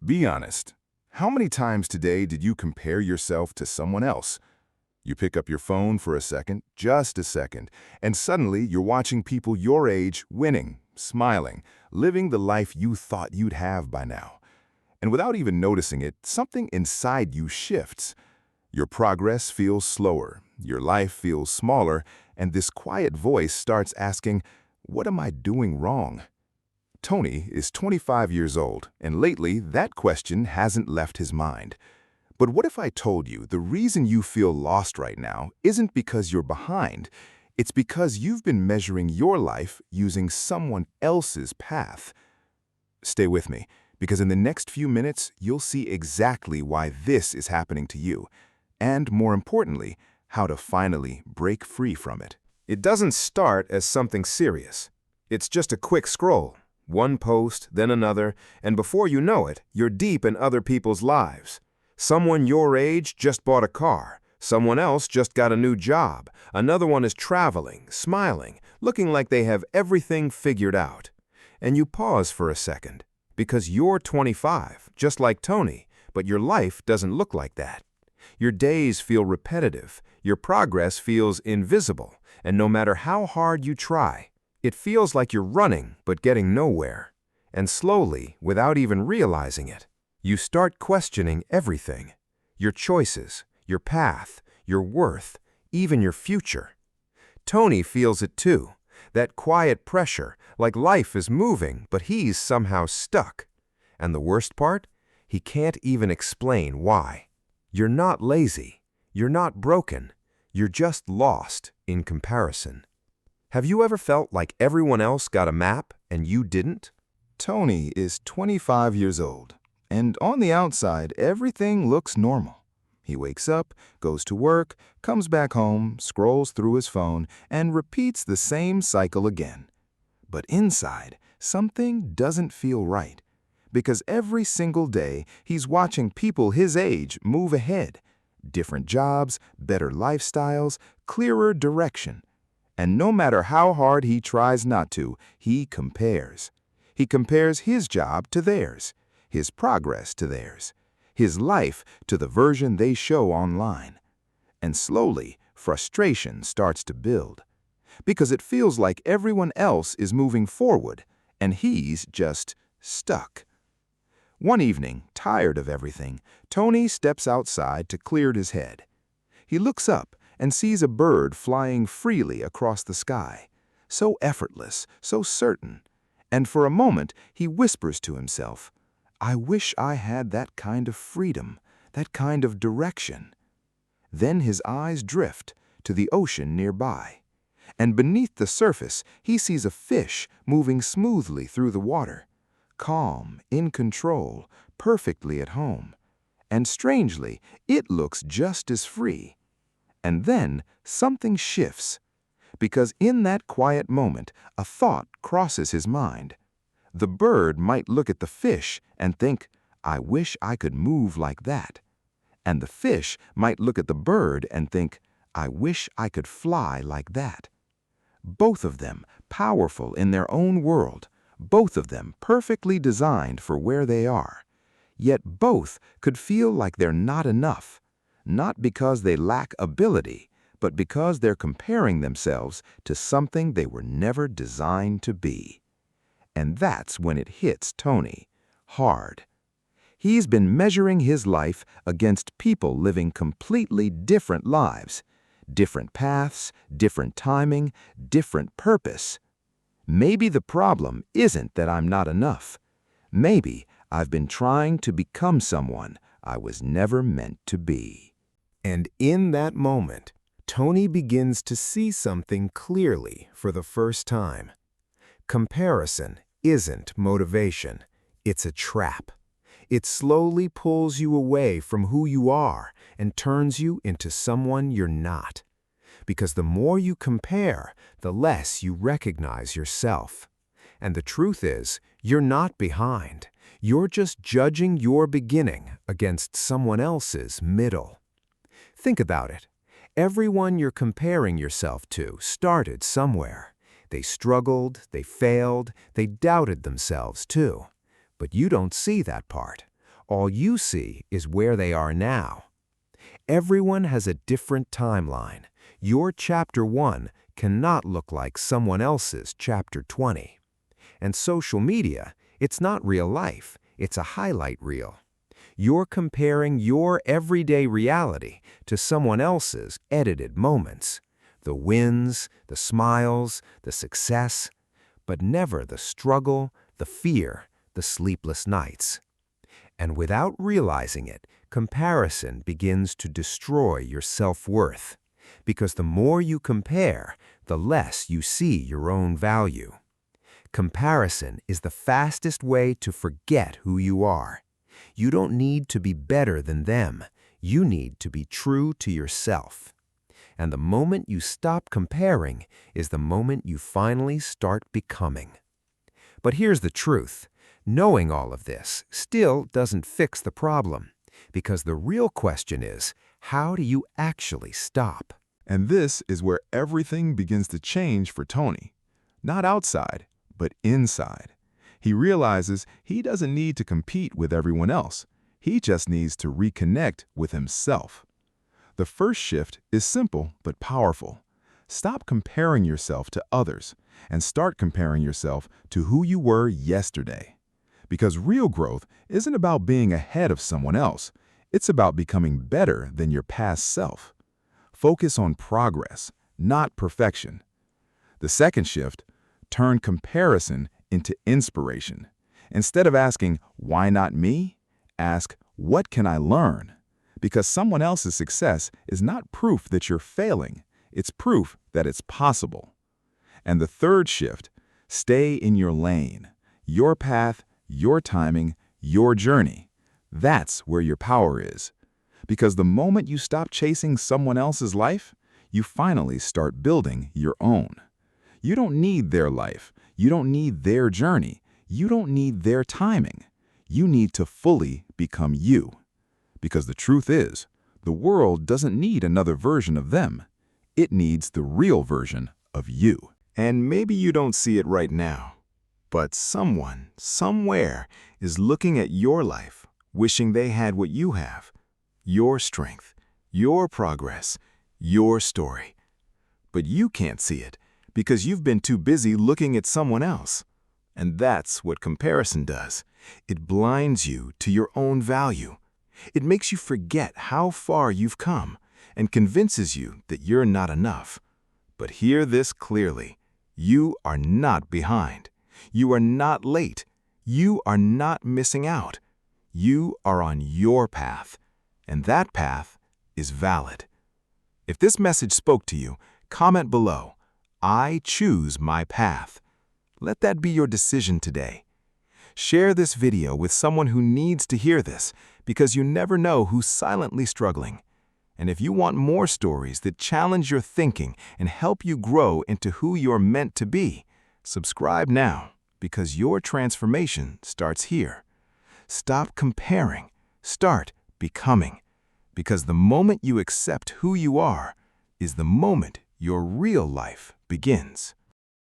Be honest. How many times today did you compare yourself to someone else? You pick up your phone for a second, just a second, and suddenly you're watching people your age winning, smiling, living the life you thought you'd have by now. And without even noticing it, something inside you shifts. Your progress feels slower, your life feels smaller, and this quiet voice starts asking, "What am I doing wrong?" Tony is 25 years old, and lately that question hasn't left his mind. But what if I told you the reason you feel lost right now isn't because you're behind, it's because you've been measuring your life using someone else's path? Stay with me, because in the next few minutes, you'll see exactly why this is happening to you, and more importantly, how to finally break free from it. It doesn't start as something serious. It's just a quick scroll. One post, then another, and before you know it, you're deep in other people's lives. Someone your age just bought a car. Someone else just got a new job. Another one is traveling, smiling, looking like they have everything figured out. And you pause for a second, because you're 25, just like Tony, but your life doesn't look like that. Your days feel repetitive, your progress feels invisible, and no matter how hard you try, it feels like you're running but getting nowhere. And slowly, without even realizing it, you start questioning everything. Your choices, your path, your worth, even your future. Tony feels it too, that quiet pressure, like life is moving, but he's somehow stuck. And the worst part? He can't even explain why. You're not lazy. You're not broken. You're just lost in comparison. Have you ever felt like everyone else got a map and you didn't? Tony is 25 years old, and on the outside, everything looks normal. He wakes up, goes to work, comes back home, scrolls through his phone, and repeats the same cycle again. But inside, something doesn't feel right, because every single day he's watching people his age move ahead. Different jobs, better lifestyles, clearer direction. And no matter how hard he tries not to, he compares. He compares his job to theirs, his progress to theirs, his life to the version they show online. And slowly, frustration starts to build, because it feels like everyone else is moving forward, and he's just stuck. One evening, tired of everything, Tony steps outside to clear his head. He looks up and sees a bird flying freely across the sky, so effortless, so certain. And for a moment, he whispers to himself, "I wish I had that kind of freedom, that kind of direction." Then his eyes drift to the ocean nearby, and beneath the surface, he sees a fish moving smoothly through the water, calm, in control, perfectly at home. And strangely, it looks just as free. And then something shifts, because in that quiet moment, a thought crosses his mind. The bird might look at the fish and think, "I wish I could move like that." And the fish might look at the bird and think, "I wish I could fly like that." Both of them powerful in their own world, both of them perfectly designed for where they are. Yet both could feel like they're not enough. Not because they lack ability, but because they're comparing themselves to something they were never designed to be. And that's when it hits Tony hard. He's been measuring his life against people living completely different lives, different paths, different timing, different purpose. Maybe the problem isn't that I'm not enough. Maybe I've been trying to become someone I was never meant to be. And in that moment, Tony begins to see something clearly for the first time. Comparison isn't motivation. It's a trap. It slowly pulls you away from who you are and turns you into someone you're not. Because the more you compare, the less you recognize yourself. And the truth is, you're not behind. You're just judging your beginning against someone else's middle. Think about it. Everyone you're comparing yourself to started somewhere. They struggled, they failed, they doubted themselves too. But you don't see that part. All you see is where they are now. Everyone has a different timeline. Your chapter 1 cannot look like someone else's chapter 20. And social media, it's not real life, it's a highlight reel. You're comparing your everyday reality to someone else's edited moments. The wins, the smiles, the success, but never the struggle, the fear, the sleepless nights. And without realizing it, comparison begins to destroy your self-worth. Because the more you compare, the less you see your own value. Comparison is the fastest way to forget who you are. You don't need to be better than them. You need to be true to yourself. And the moment you stop comparing is the moment you finally start becoming. But here's the truth. Knowing all of this still doesn't fix the problem, because the real question is, how do you actually stop? And this is where everything begins to change for Tony. Not outside, but inside. He realizes he doesn't need to compete with everyone else. He just needs to reconnect with himself. The first shift is simple but powerful. Stop comparing yourself to others and start comparing yourself to who you were yesterday. Because real growth isn't about being ahead of someone else. It's about becoming better than your past self. Focus on progress, not perfection. The second shift, turn comparison into inspiration. Instead of asking, "Why not me?" ask, "What can I learn?" Because someone else's success is not proof that you're failing. It's proof that it's possible. And the third shift, stay in your lane. Your path, your timing, your journey. That's where your power is. Because the moment you stop chasing someone else's life, you finally start building your own. You don't need their life. You don't need their journey. You don't need their timing. You need to fully become you. Because the truth is, the world doesn't need another version of them. It needs the real version of you. And maybe you don't see it right now, but someone, somewhere, is looking at your life, wishing they had what you have. Your strength, your progress, your story. But you can't see it because you've been too busy looking at someone else. And that's what comparison does. It blinds you to your own value. It makes you forget how far you've come and convinces you that you're not enough. But hear this clearly. You are not behind. You are not late. You are not missing out. You are on your path, and that path is valid. If this message spoke to you, comment below, "I choose my path." Let that be your decision today. Share this video with someone who needs to hear this, because you never know who's silently struggling. And if you want more stories that challenge your thinking and help you grow into who you're meant to be, subscribe now, because your transformation starts here. Stop comparing. Start becoming. Because the moment you accept who you are is the moment your real life begins.